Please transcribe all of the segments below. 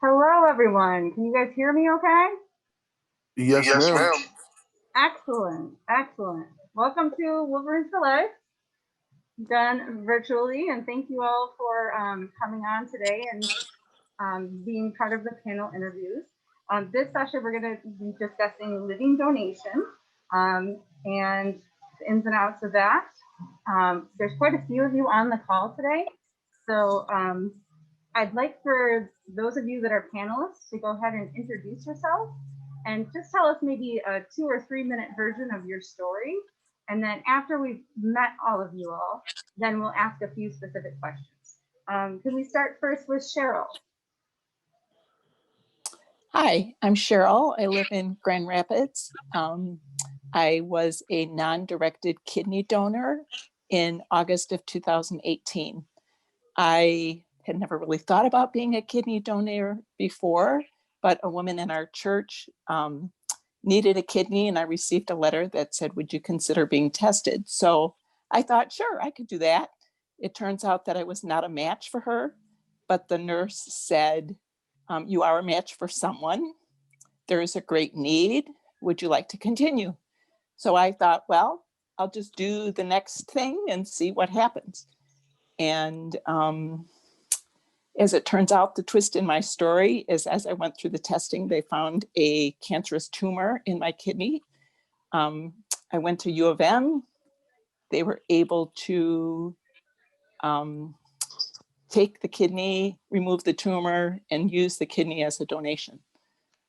Hello, everyone. Can you guys hear me okay? Yes, Yes, ma'am. ma'am. Excellent. Excellent. Welcome to Wolverines for Life, done virtually. And thank you all for coming on today and being part of the panel interviews. This session, we're going to be discussing living donation and the ins and outs of that. There's quite a few of you on the call today. So I'd like for those of you that are panelists to go ahead and introduce yourself and just tell us maybe a 2 or 3 minute version of your story. And then after we've met all of you all, then we'll ask a few specific questions. Can we start first with Cheryl? Hi, I'm Cheryl. I live in Grand Rapids. I was a non-directed kidney donor in August of 2018. I had never really thought about being a kidney donor before, but a woman in our church needed a kidney, and I received a letter that said, would you consider being tested? So I thought, sure, I could do that. It turns out that I was not a match for her, but the nurse said, you are a match for someone. There is a great need. Would you like to continue? So I thought, well, I'll just do the next thing and see what happens. And as it turns out, the twist in my story is as I went through the testing, they found a cancerous tumor in my kidney. I went to U of M. They were able to take the kidney, remove the tumor, and use the kidney as a donation.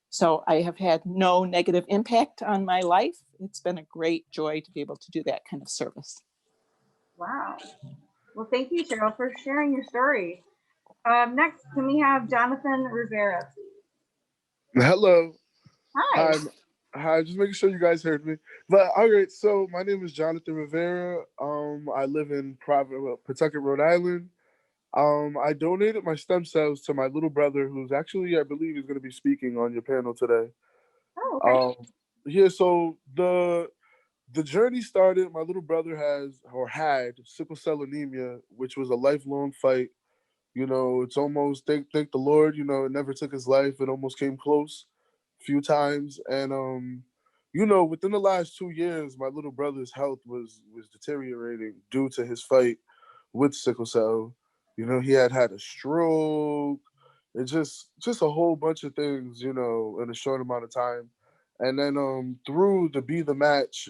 So I have had no negative impact on my life. It's been a great joy to be able to do that kind of service. Wow. Well, thank you, Cheryl, for sharing your story. Next, can we have Jonathan Rivera, please? Hello. Hi. Hi. Hi. Just making sure you guys heard me. But all right. So my name is Jonathan Rivera. I live in Pawtucket, Rhode Island. I donated my stem cells to my little brother, who's actually, I believe, is going to be speaking on your panel today. Oh, okay. Yeah. So the journey started. My little brother had sickle cell anemia, which was a lifelong fight. It's almost thank the Lord. It never took his life. It almost came close a few times, and within the last 2 years, my little brother's health was deteriorating due to his fight with sickle cell. He had a stroke. It's just a whole bunch of things, in a short amount of time. And then through the Be the Match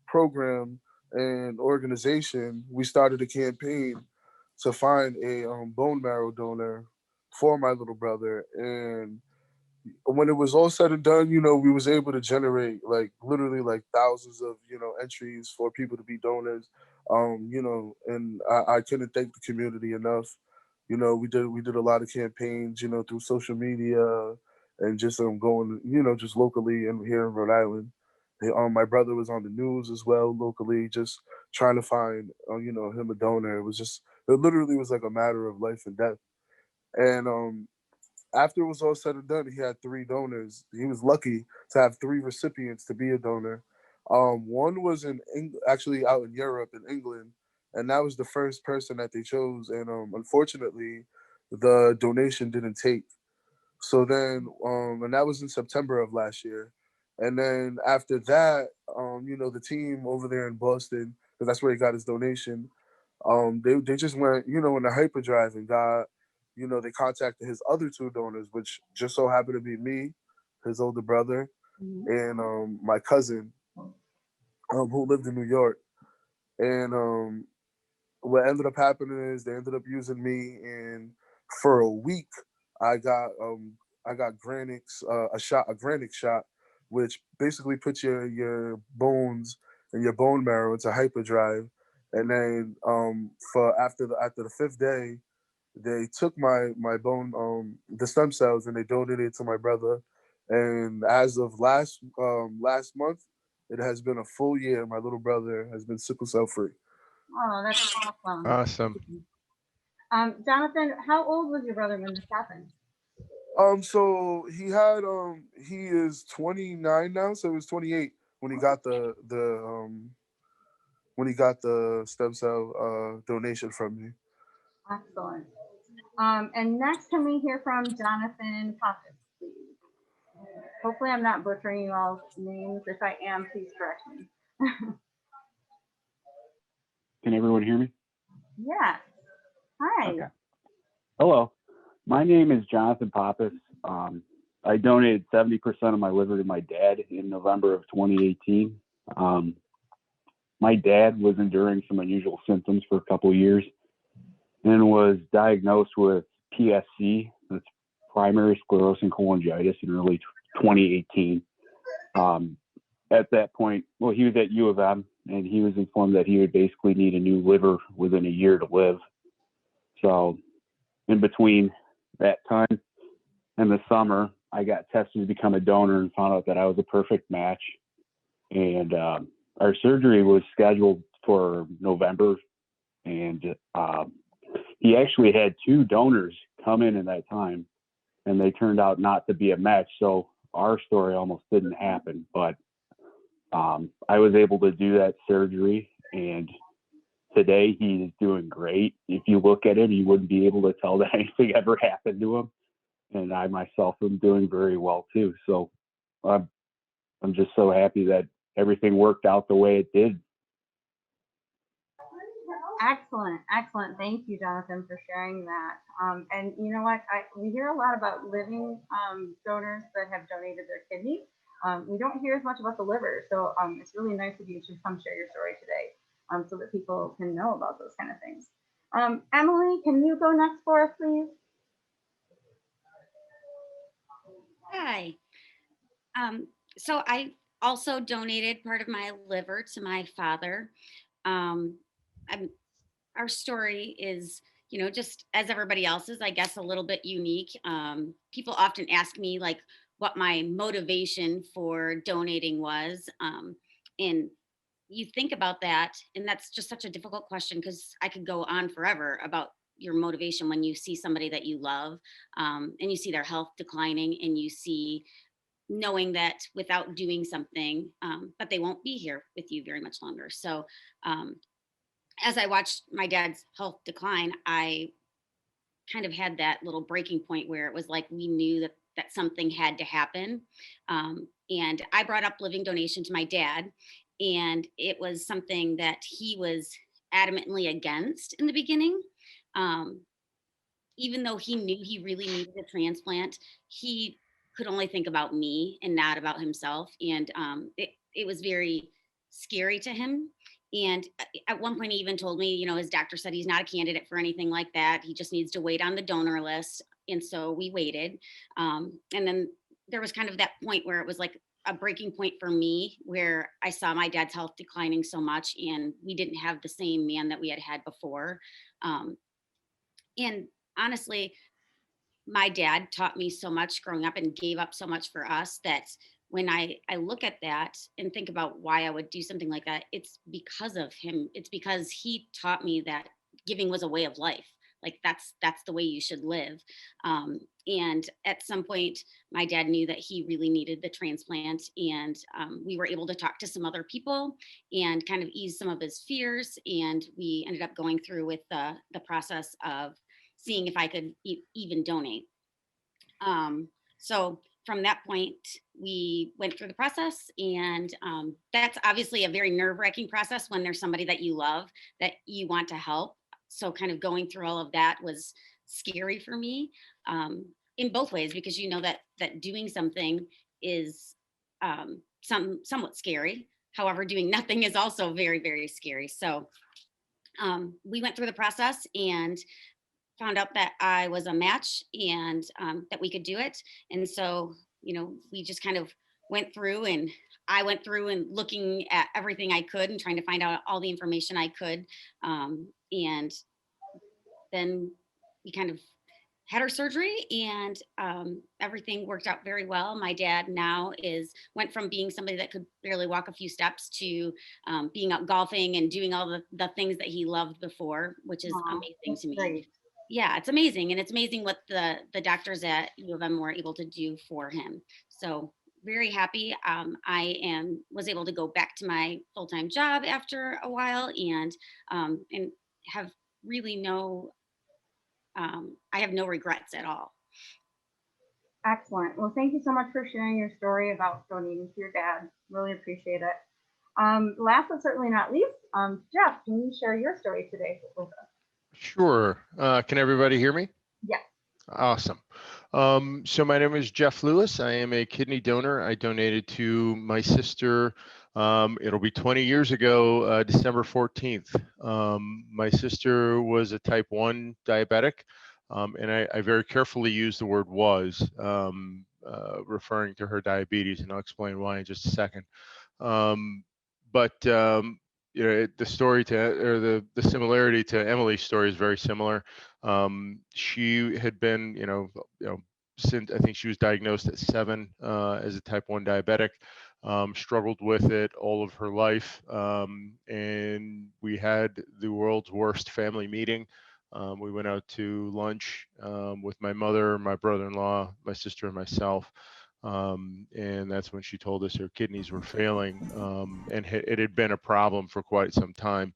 program and organization, we started a campaign to find a bone marrow donor for my little brother. And when it was all said and done, we was able to generate like literally like thousands of entries for people to be donors. And I couldn't thank the community enough. We did a lot of campaigns, through social media and just going, just locally and here in Rhode Island. My brother was on the news as well locally, just trying to find, him a donor. It literally was like a matter of life and death. And after it was all said and done, he had three donors. He was lucky to have three recipients to be a donor. One was actually out in Europe, in England, and that was the first person that they chose. And unfortunately, the donation didn't take. So then, and that was in September of last year. And then after that, the team over there in Boston, because that's where he got his donation, they just went, in the hyperdrive and got, they contacted his other two donors, which just so happened to be me, his older brother, and my cousin, who lived in New York. And what ended up happening is they ended up using me, and for a week, I got Granix, a Granix shot, which basically puts your bones and your bone marrow into hyperdrive. And then for after the fifth day, they took my bone, the stem cells, and they donated it to my brother. And as of last month, it has been a full year. My little brother has been sickle cell free. Oh, that's awesome. Awesome. Jonathan, how old was your brother when this happened? So he is 29 now, so he was 28 when he got the stem cell donation from me. Excellent. And next, can we hear from Jonathan Pappas, please? Hopefully I'm not butchering you all's names. If I am, please correct me. Can everyone hear me? Yeah. Hi. Okay. Hello. My name is Jonathan Pappas. I donated 70% of my liver to my dad in November of 2018. My dad was enduring some unusual symptoms for a couple of years and was diagnosed with PSC, that's primary sclerosing cholangitis, in early 2018. At that point, well, he was at U of M, and he was informed that he would basically need a new liver within a year to live. So in between that time and the summer, I got tested to become a donor and found out that I was a perfect match. And our surgery was scheduled for November, and he actually had 2 donors come in that time, and they turned out not to be a match. So our story almost didn't happen, but I was able to do that surgery, and today he is doing great. If you look at it, you wouldn't be able to tell that anything ever happened to him. And I myself am doing very well too. So I'm just so happy that everything worked out the way it did. Excellent, excellent. Thank you, Jonathan, for sharing that. And you know what? We hear a lot about living donors that have donated their kidney. We don't hear as much about the liver, so it's really nice of you to come share your story today, so that people can know about those kind of things. Emily, can you go next for us, please? Hi. So I also donated part of my liver to my father. Our story is, just as everybody else's, I guess, a little bit unique. People often ask me like what my motivation for donating was. And you think about that, and that's just such a difficult question because I could go on forever about your motivation when you see somebody that you love, and you see their health declining, and you see knowing that without doing something, but they won't be here with you very much longer. So as I watched my dad's health decline, I kind of had that little breaking point where it was like we knew that something had to happen. And I brought up living donation to my dad, and it was something that he was adamantly against in the beginning. Even though he knew he really needed a transplant, he could only think about me and not about himself. And it was very scary to him. And at one point, he even told me, his doctor said he's not a candidate for anything like that. He just needs to wait on the donor list. And so we waited. And then there was kind of that point where it was like a breaking point for me, where I saw my dad's health declining so much, and we didn't have the same man that we had had before. And honestly, my dad taught me so much growing up and gave up so much for us that when I look at that and think about why I would do something like that, it's because of him. It's because he taught me that giving was a way of life. Like that's the way you should live. And at some point, my dad knew that he really needed the transplant, and we were able to talk to some other people and kind of ease some of his fears. And we ended up going through with the process of seeing if I could even donate. So from that point, we went through the process, and that's obviously a very nerve-wracking process when there's somebody that you love that you want to help. So kind of going through all of that was scary for me, in both ways, because you know that doing something is somewhat scary. However, doing nothing is also very, very scary. So we went through the process and found out that I was a match, and that we could do it. And so, we just kind of went through, and I went through and looking at everything I could and trying to find out all the information I could. And then we kind of had our surgery, and everything worked out very well. My dad now went from being somebody that could barely walk a few steps to being out golfing and doing all the things that he loved before, which is amazing to me. Great. Yeah, it's amazing. And it's amazing what the doctors at U of M were able to do for him. So very happy. I was able to go back to my full-time job after a while, and have really no I have no regrets at all. Excellent. Well, thank you so much for sharing your story about donating to your dad. Really appreciate it. Last but certainly not least, Jeff, can you share your story today with us? Sure. Can everybody hear me? Yes. Awesome. So my name is Jeff Lewis. I am a kidney donor. I donated to my sister. It'll be 20 years ago, December 14th. My sister was a type 1 diabetic, and I very carefully use the word was, referring to her diabetes, and I'll explain why in just a second. You know, the story to, or the similarity to Emily's story is very similar. She had been, since I think she was diagnosed at 7 as a type 1 diabetic, struggled with it all of her life. And we had the world's worst family meeting. We went out to lunch with my mother, my brother-in-law, my sister, and myself. And that's when she told us her kidneys were failing, and it had been a problem for quite some time.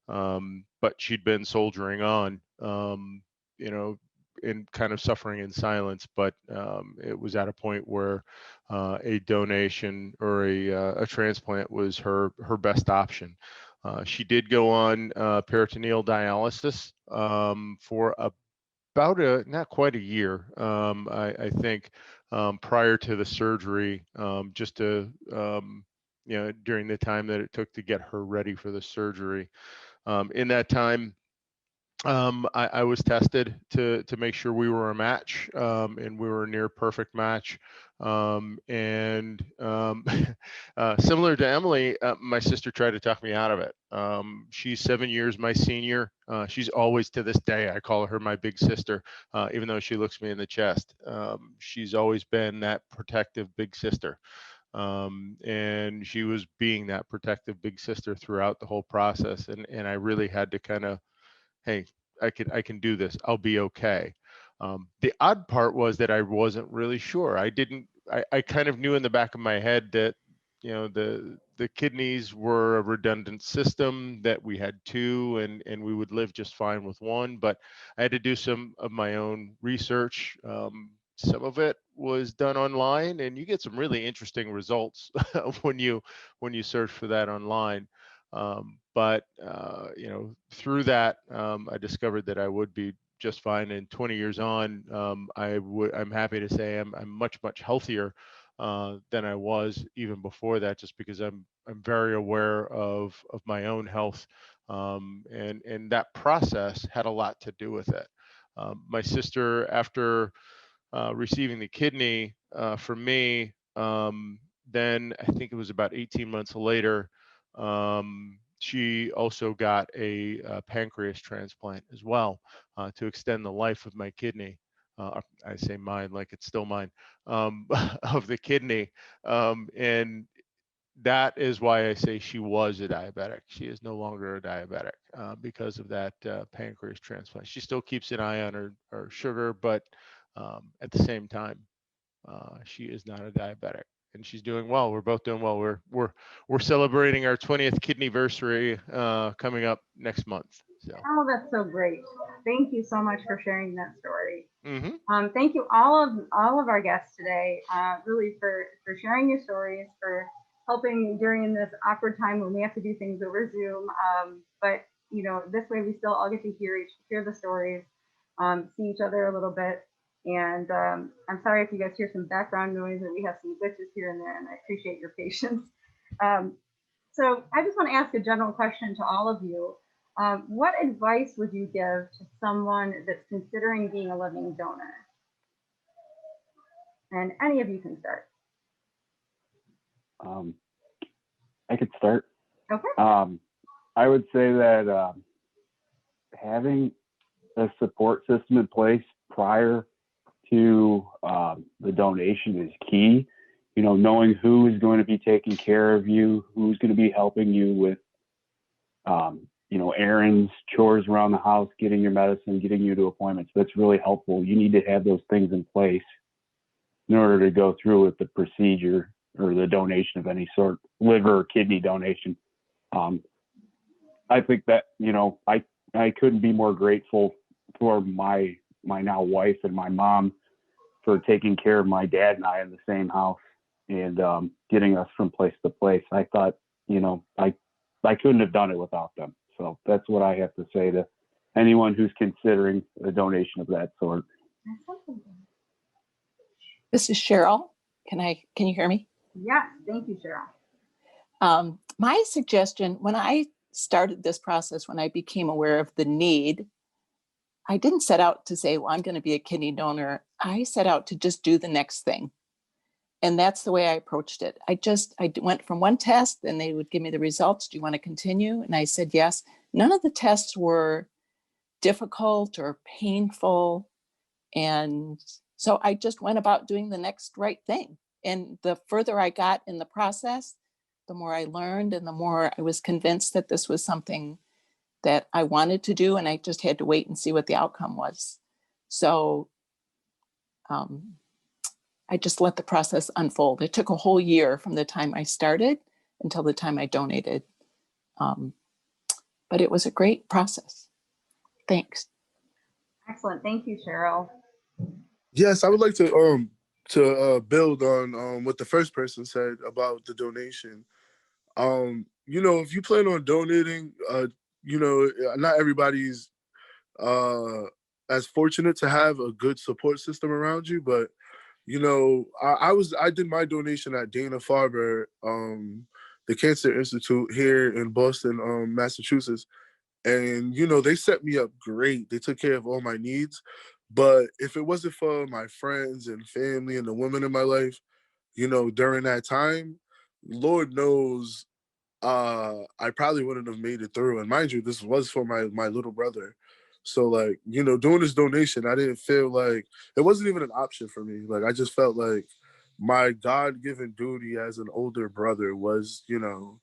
But she'd been soldiering on, and kind of suffering in silence. But it was at a point where a donation or a transplant was her best option. She did go on peritoneal dialysis for about not quite a year, I think, prior to the surgery, just to, during the time that it took to get her ready for the surgery. In that time, I was tested to make sure we were a match, and we were a near perfect match. Similar to Emily, my sister tried to talk me out of it. She's 7 years my senior. She's always, to this day, I call her my big sister, even though she looks me in the chest. She's always been that protective big sister. And she was being that protective big sister throughout the whole process. And I really had to kind of, hey, I can do this. I'll be okay. The odd part was that I wasn't really sure. I kind of knew in the back of my head that, the kidneys were a redundant system, that we had two and we would live just fine with one, but I had to do some of my own research. Some of it was done online, and you get some really interesting results when you search for that online. Through that, I discovered that I would be just fine. And 20 years on, I'm happy to say I'm much healthier than I was even before that, just because I'm very aware of my own health, and that process had a lot to do with it. My sister, after receiving the kidney from me, then I think it was about 18 months later, she also got a pancreas transplant as well, to extend the life of my kidney. I say mine like it's still mine, of the kidney. And that is why I say she was a diabetic. She is no longer a diabetic because of that pancreas transplant. She still keeps an eye on her sugar, but at the same time, she is not a diabetic, and she's doing well. We're both doing well. We're celebrating our 20th kidneyversary coming up next month. So. Oh, that's so great! Thank you so much for sharing that story. Mm-hmm. Thank you all of our guests today, really for sharing your stories, for helping during this awkward time when we have to do things over Zoom. But this way we still all get to hear the stories, see each other a little bit. And I'm sorry if you guys hear some background noise, and we have some glitches here and there, and I appreciate your patience. So I just want to ask a general question to all of you. What advice would you give to someone that's considering being a living donor? And any of you can start. I could start. Okay. I would say that having a support system in place prior to the donation is key. Knowing who is going to be taking care of you, who's going to be helping you with, errands, chores around the house, getting your medicine, getting you to appointments. That's really helpful. You need to have those things in place in order to go through with the procedure or the donation of any sort, liver or kidney donation. I think that, I couldn't be more grateful for my my now wife and my mom for taking care of my dad and I in the same house and getting us from place to place. I thought, you know, I couldn't have done it without them. So that's what I have to say to anyone who's considering a donation of that sort. This is Cheryl. Can you hear me? Yes, thank you, Cheryl. My suggestion, when I started this process, when I became aware of the need, I didn't set out to say, well, I'm going to be a kidney donor. I set out to just do the next thing. And that's the way I approached it. I went from one test and they would give me the results. Do you want to continue? And I said, yes. None of the tests were difficult or painful. And so I just went about doing the next right thing. And the further I got in the process, the more I learned and the more I was convinced that this was something that I wanted to do. And I just had to wait and see what the outcome was. So I just let the process unfold. It took a whole year from the time I started until the time I donated. But it was a great process. Thanks. Excellent. Thank you, Cheryl. Yes, I would like to build on what the first person said about the donation. You know, if you plan on donating, you know, not everybody's as fortunate to have a good support system around you, but you know, I did my donation at Dana-Farber, the Cancer Institute here in Boston, Massachusetts. And, you know, they set me up great. They took care of all my needs. But if it wasn't for my friends and family and the women in my life, you know, during that time, Lord knows, I probably wouldn't have made it through. And mind you, this was for my little brother. So like, you know, doing this donation, I didn't feel like it wasn't even an option for me. Like, I just felt like my God-given duty as an older brother was, you know,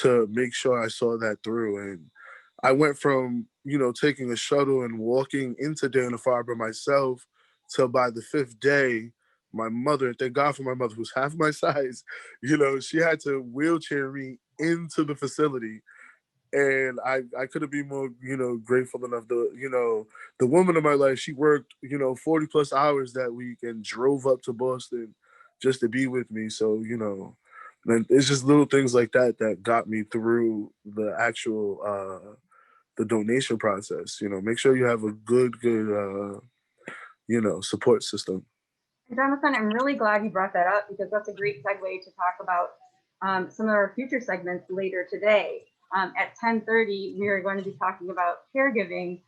to make sure I saw that through. And I went from, you know, taking a shuttle and walking into Dana-Farber myself to by the 5th day, my mother, thank God for my mother, who's half my size, you know, she had to wheelchair me into the facility. And I couldn't be more, you know, grateful enough. You know, the woman of my life, she worked, you know, 40 plus hours that week and drove up to Boston just to be with me. So, you know, and it's just little things like that that got me through the actual the donation process. You know, make sure you have a good you know, support system. Jonathan, I'm really glad you brought that up because that's a great segue to talk about some of our future segments later today. At 10:30, we are going to be talking about caregiving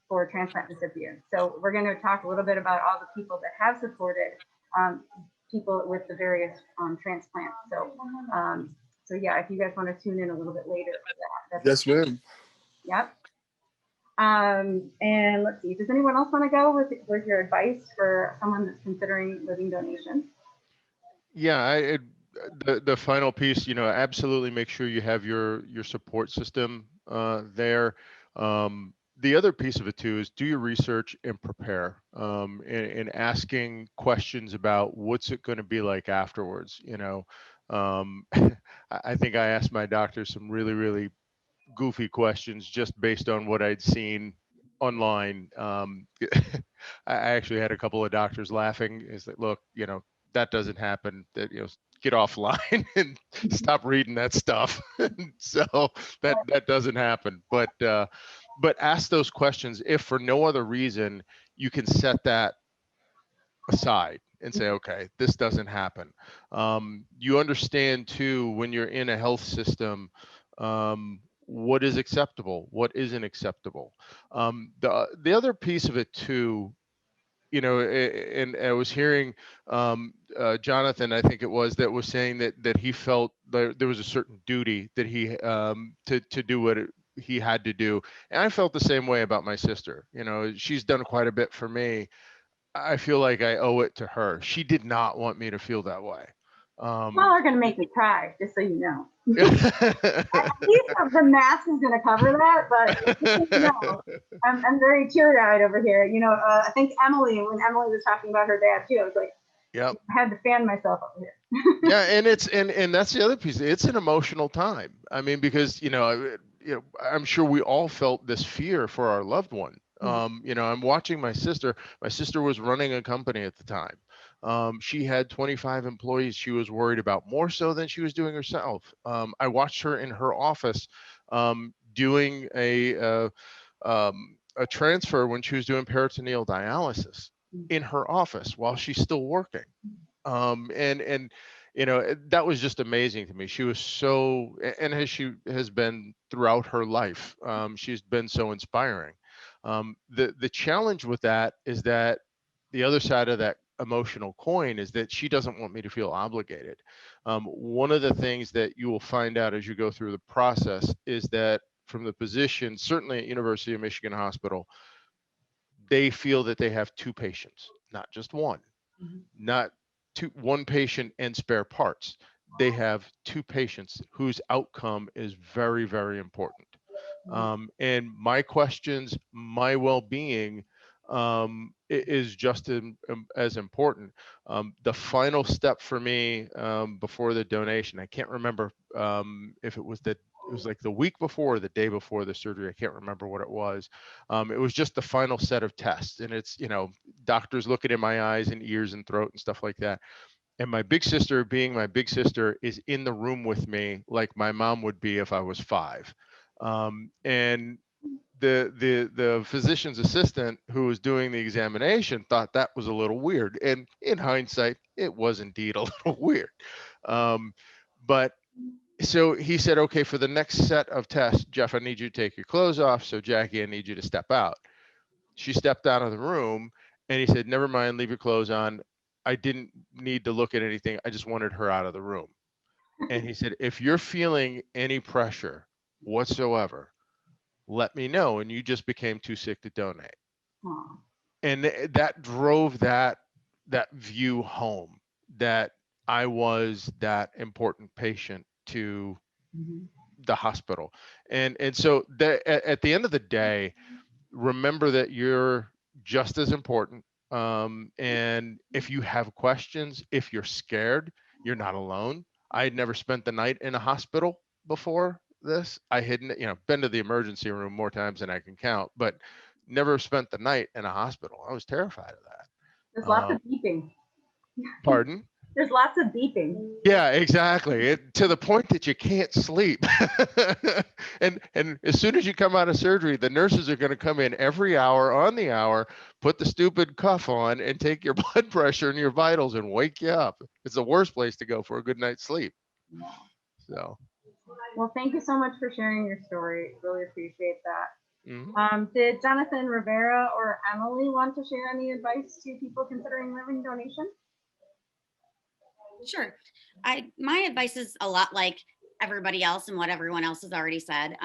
for transplant recipients. So we're going to talk a little bit about all the people that have supported people with the various transplants. So yeah, if you guys want to tune in a little bit later for that. Yes, ma'am. Yep. And let's see, does anyone else want to go with your advice for someone that's considering living donation? Yeah, the final piece, you know, absolutely make sure you have your support system there. The other piece of it too is do your research and prepare, and asking questions about what's it going to be like afterwards. You know, I think I asked my doctor some really goofy questions just based on what I'd seen online. I actually had a couple of doctors laughing. Is that, look, you know, that doesn't happen. That, you know, get offline and stop reading that stuff. So that doesn't happen. But ask those questions if for no other reason you can set that aside and say, okay, this doesn't happen. You understand too when you're in a health system, what is acceptable, what isn't acceptable. The other piece of it too, you know, and I was hearing Jonathan, I think it was, that was saying that he felt there was a certain duty that he to do what he had to do, and I felt the same way about my sister. You know, she's done quite a bit for me. I feel like I owe it to her. She did not want me to feel that way. Well, are going to make me cry, just so you know. At least the mask is going to cover that, but you know, I'm very teary-eyed over here. You know, I think when Emily was talking about her dad too, I was like, yep. I had to fan myself over here. Yeah, and it's and that's the other piece. It's an emotional time. I mean, because you know, I'm sure we all felt this fear for our loved one You know, I'm watching my sister. My sister was running a company at the time. She had 25 employees she was worried about, more so than she was doing herself. I watched her in her office doing a transfer when she was doing peritoneal dialysis in her office while she's still working. And you know, that was just amazing to me. She was so, and as she has been throughout her life, she's been so inspiring. The challenge with that is that the other side of that emotional coin is that she doesn't want me to feel obligated. One of the things that you will find out as you go through the process is that from the position, certainly at University of Michigan Hospital, they feel that they have two patients, not just one, not one patient and spare parts. They have two patients whose outcome is very, very important. And my questions, my well-being is just as important. The final step for me before the donation, I can't remember if it was like the week before or the day before the surgery. I can't remember what it was. It was just the final set of tests, and it's, you know, doctors looking in my eyes and ears and throat and stuff like that. And my big sister, being my big sister, is in the room with me like my mom would be if I was 5. And the physician's assistant who was doing the examination thought that was a little weird. And in hindsight, it was indeed a little weird. But so he said, okay, for the next set of tests, Jeff, I need you to take your clothes off. So Jackie, I need you to step out. She stepped out of the room, and he said, never mind, leave your clothes on. I didn't need to look at anything. I just wanted her out of the room. And he said, if you're feeling any pressure whatsoever, let me know. And you just became too sick to donate. Aw. And that drove that view home, that I was that important patient to the hospital. And so at the end of the day, remember that you're just as important. And if you have questions, if you're scared, you're not alone. I had never spent the night in a hospital before this. I had, you know, been to the emergency room more times than I can count, but never spent the night in a hospital. I was terrified of that. There's lots of beeping. Pardon? There's lots of beeping. Yeah, exactly. To the point that you can't sleep. and as soon as you come out of surgery, the nurses are going to come in every hour on the hour, put the stupid cuff on, and take your blood pressure and your vitals and wake you up. It's the worst place to go for a good night's sleep. So. Well, thank you so much for sharing your story. Really appreciate that. Mm-hmm. Did Jonathan, Rivera, or Emily want to share any advice to people considering living donation? Sure. My advice is a lot like everybody else and what everyone else has already said.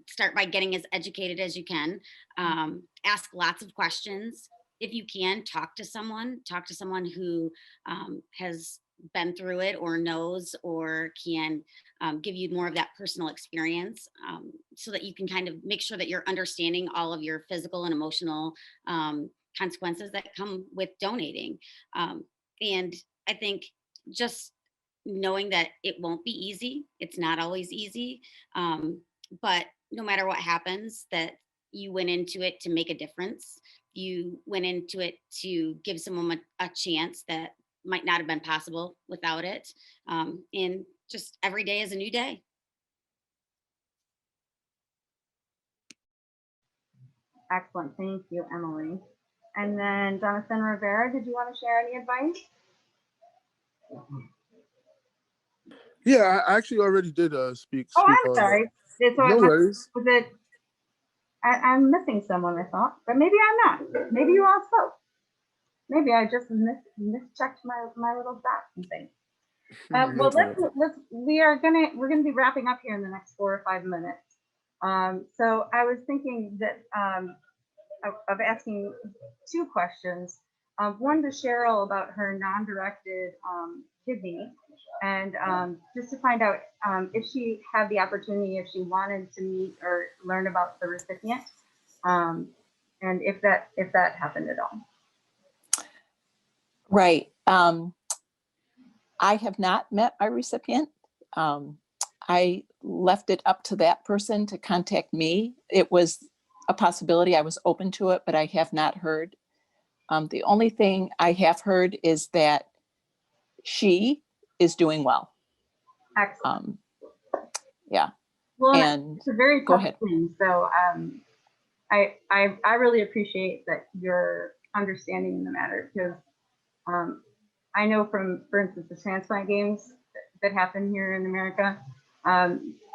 Start by getting as educated as you can. Ask lots of questions. If you can, talk to someone who has been through it or knows or can give you more of that personal experience, so that you can kind of make sure that you're understanding all of your physical and emotional consequences that come with donating. And I think just knowing that it won't be easy, it's not always easy, but no matter what happens, that you went into it to make a difference. You went into it to give someone a chance that might not have been possible without it. And just every day is a new day. Excellent. Thank you, Emily. And then Jonathan, Rivera, did you want to share any advice? Yeah, I actually already did speak Oh, I'm on sorry. that. No worries. Was it? I'm missing someone, I thought, but maybe I'm not. Maybe you all spoke. Maybe I just mischecked my little dots and things. Well, we're gonna be wrapping up here in the next 4 or 5 minutes. So I was thinking that of asking 2 questions. One to Cheryl about her non-directed kidney, and just to find out if she had the opportunity, if she wanted to meet or learn about the recipient, and if that happened at all. Right. I have not met my recipient. I left it up to that person to contact me. It was a possibility. I was open to it, but I have not heard. The only thing I have heard is that she is doing well. Excellent. Yeah. Well, And it's a very go tough ahead. thing. So I really appreciate that you're understanding in the matter, because I know from, for instance, the transplant games that happen here in America,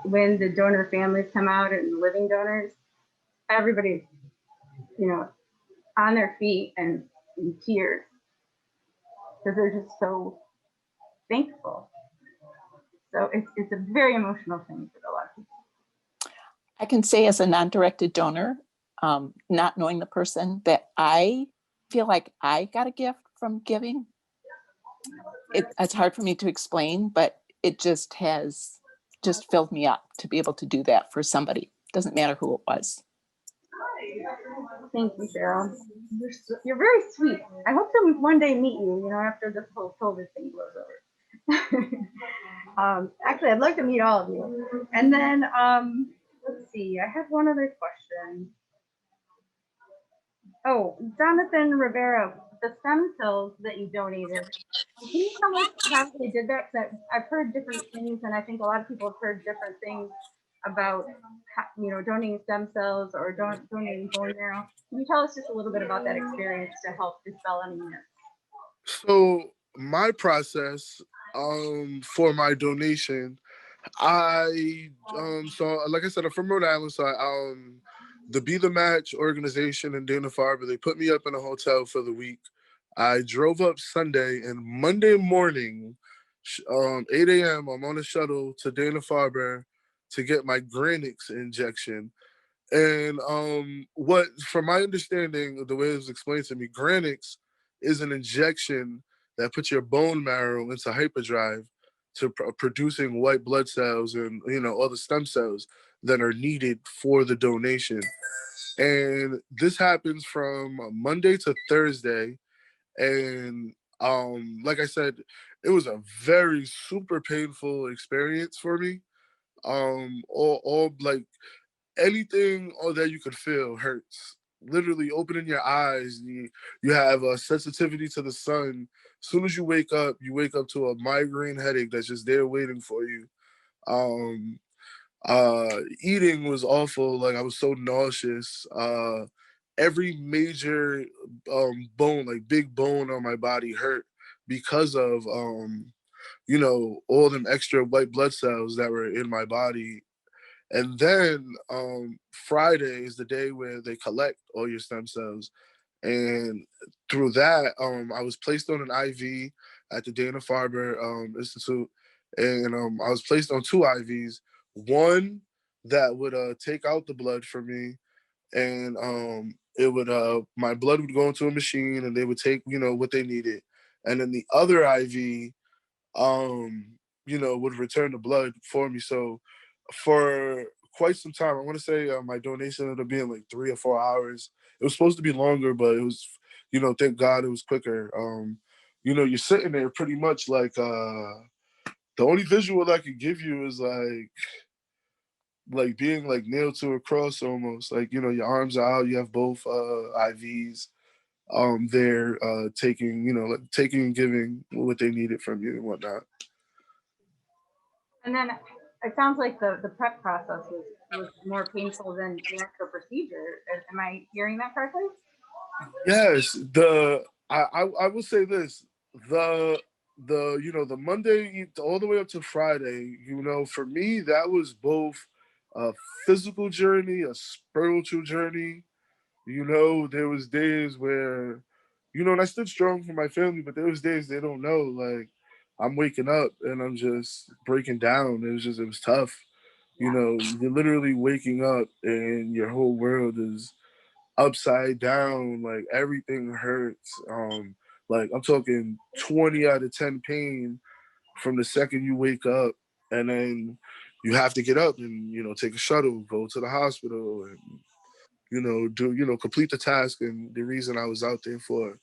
when the donor families come out and the living donors, everybody's, you know, on their feet and in tears, because they're just so thankful. So it's a very emotional thing for a lot of people. I can say as a non-directed donor, not knowing the person, that I feel like I got a gift from giving. It's hard for me to explain, but it just has just filled me up to be able to do that for somebody. Doesn't matter who it was. Thank you, Cheryl. You're very sweet. I hope to one day meet you, you know, after this whole COVID thing blows over. Actually, I'd like to meet all of you. And then, let's see, I have one other question. Oh, Jonathan Rivera, the stem cells that you donated, can you tell us how they did that? Because I've heard different things, and I think a lot of people have heard different things about, you know, donating stem cells or donating bone marrow. Can you tell us just a little bit about that experience to help dispel any myths? So my process for my donation, so like I said, I'm from Rhode Island, so the Be the Match organization in Dana-Farber, they put me up in a hotel for the week. I drove up Sunday, and Monday morning, 8 a.m., I'm on a shuttle to Dana-Farber to get my Granix injection. And what, from my understanding of the way it was explained to me, Granix is an injection that puts your bone marrow into hyperdrive to producing white blood cells and, you know, all the stem cells that are needed for the donation. And this happens from Monday to Thursday. And like I said, it was a very super painful experience for me. All like anything that you could feel hurts. Literally opening your eyes, you have a sensitivity to the sun. As soon as you wake up to a migraine headache that's just there waiting for you. Um, Eating was awful. Like I was so nauseous. Every major bone, like big bone on my body hurt because of you know, all them extra white blood cells that were in my body. And then Friday is the day where they collect all your stem cells. And through that, I was placed on an IV at the Dana-Farber Institute. And I was placed on two IVs. One that would take out the blood for me. And it would my blood would go into a machine and they would take, you know, what they needed. And then the other IV, you know, would return the blood for me. So for quite some time, I want to say my donation ended up being like 3 or 4 hours. It was supposed to be longer, but it was, you know, thank God it was quicker. You know, you're sitting there pretty much like the only visual I could give you is like being like nailed to a cross almost. Like, you know, your arms are out, you have both IVs there taking, you know, like taking and giving what they needed from you and whatnot. And then it sounds like the prep process was more painful than the actual procedure. Am I hearing that correctly? Yes, I will say this, the you know, the Monday all the way up to Friday, you know, for me that was both a physical journey, a spiritual journey. You know, there was days where, you know, and I stood strong for my family, but there was days they don't know. Like I'm waking up and I'm just breaking down. It was tough. You know, you're literally waking up and your whole world is upside down. Like everything hurts. Like I'm talking 20 out of 10 pain from the second you wake up, and then you have to get up and, you know, take a shuttle, go to the hospital, and, you know, do, you know, complete the task and the reason I was out there for.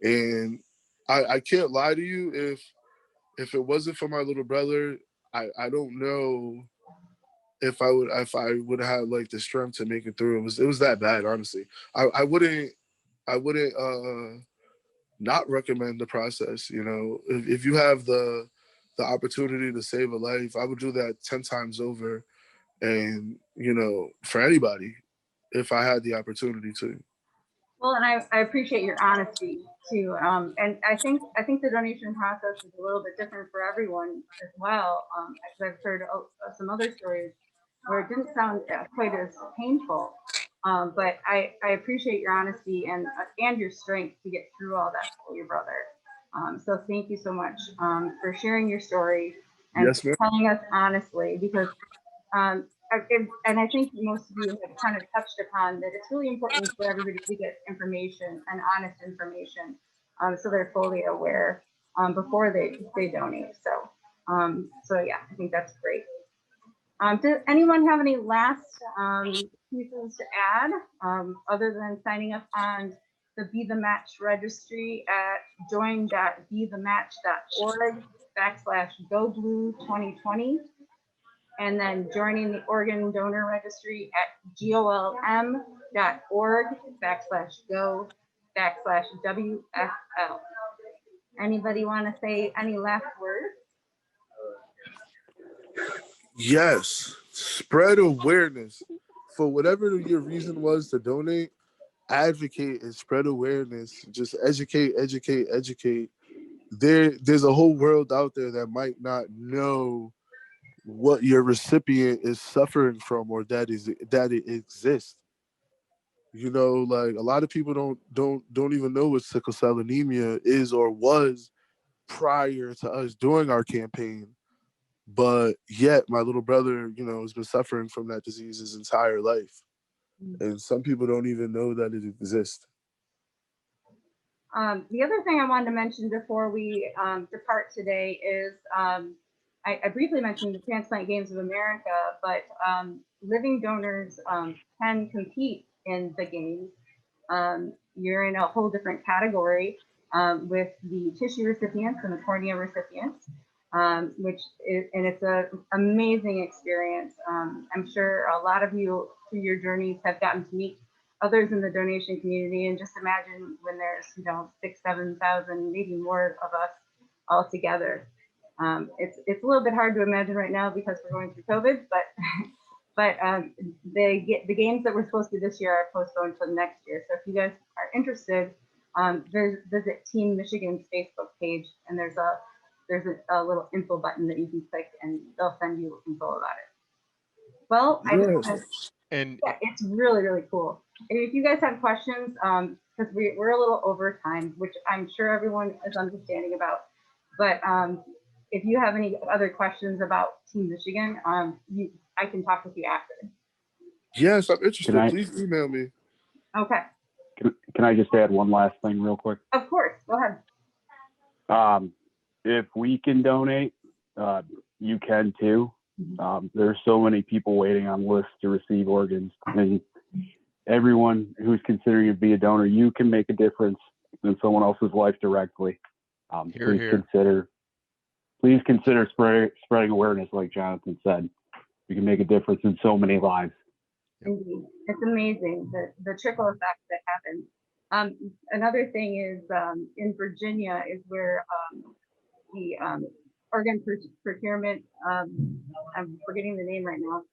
And I can't lie to you, if it wasn't for my little brother, I don't know if I would have had like the strength to make it through. It was that bad, honestly. I wouldn't not recommend the process. You know, if you have the opportunity to save a life, I would do that 10 times over. And, you know, for anybody, if I had the opportunity to. Well, and I appreciate your honesty too. And I think the donation process is a little bit different for everyone as well. Because I've heard some other stories where it didn't sound quite as painful. But I appreciate your honesty and your strength to get through all that for your brother. So thank you so much for sharing your story and Yes, ma'am. telling us honestly, because and I think most of you have kind of touched upon that it's really important for everybody to get information and honest information, so they're fully aware before they donate. So yeah, I think that's great. Does anyone have any last pieces to add other than signing up on the Be the Match registry at join.bethematch.org/GoBlue2020? And then joining the organ donor registry at golm.org/go/WFL. Anybody want to say any last words? Yes. Spread awareness. For whatever your reason was to donate, advocate and spread awareness. Just educate. There's a whole world out there that might not know what your recipient is suffering from, or that it exists. You know, like a lot of people don't even know what sickle cell anemia is or was prior to us doing our campaign. But yet my little brother, you know, has been suffering from that disease his entire life. And some people don't even know that it exists. The other thing I wanted to mention before we depart today is I briefly mentioned the Transplant Games of America, but living donors can compete in the games. You're in a whole different category with the tissue recipients and the cornea recipients, it's an amazing experience. I'm sure a lot of you through your journeys have gotten to meet others in the donation community, and just imagine when there's 6,000-7,000, maybe more of us all together. It's a little bit hard to imagine right now because we're going through COVID, but the games that we're supposed to do this year are postponed until next year. So if you guys are interested, visit Team Michigan's Facebook page, and there's a little info button that you can click, and they'll send you info about it. Well, it's really, really cool. And if you guys have questions, because we're a little over time, which I'm sure everyone is understanding about, but if you have any other questions about Team Michigan, I can talk with you after. Yes, I'm interested. Please email me. Okay. Can I just add one last thing real quick? Of course, go ahead. If we can donate, you can too. There's so many people waiting on lists to receive organs, and everyone who's considering to be a donor, you can make a difference in someone else's life directly. Please consider spreading awareness, like Jonathan said. You can make a difference in so many lives. Indeed, it's amazing the trickle effect that happens. Another thing is in Virginia is where the organ procurement, I'm forgetting the name right now,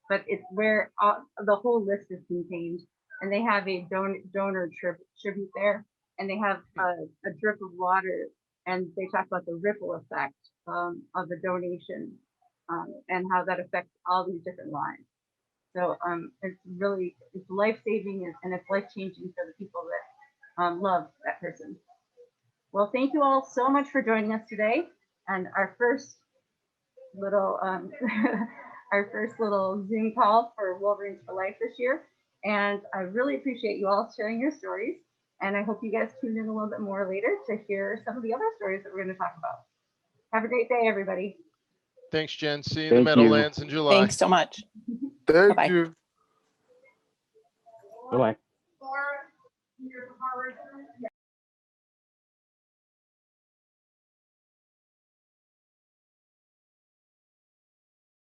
but it's where the whole list is contained, and they have a donor tribute there, and they have a drip of water, and they talk about the ripple effect of the donation and how that affects all these different lives. So it's life-saving, and it's life-changing for the people that love that person. Well, thank you all so much for joining us today, and our first little Zoom call for Wolverines for Life this year. And I really appreciate you all sharing your stories, and I hope you guys tune in a little bit more later to hear some of the other stories that we're going to talk about. Have a great day, everybody. Thanks, Jen. See you in the Meadowlands in July. Thanks so much. Thank Bye-bye. you. Bye-bye.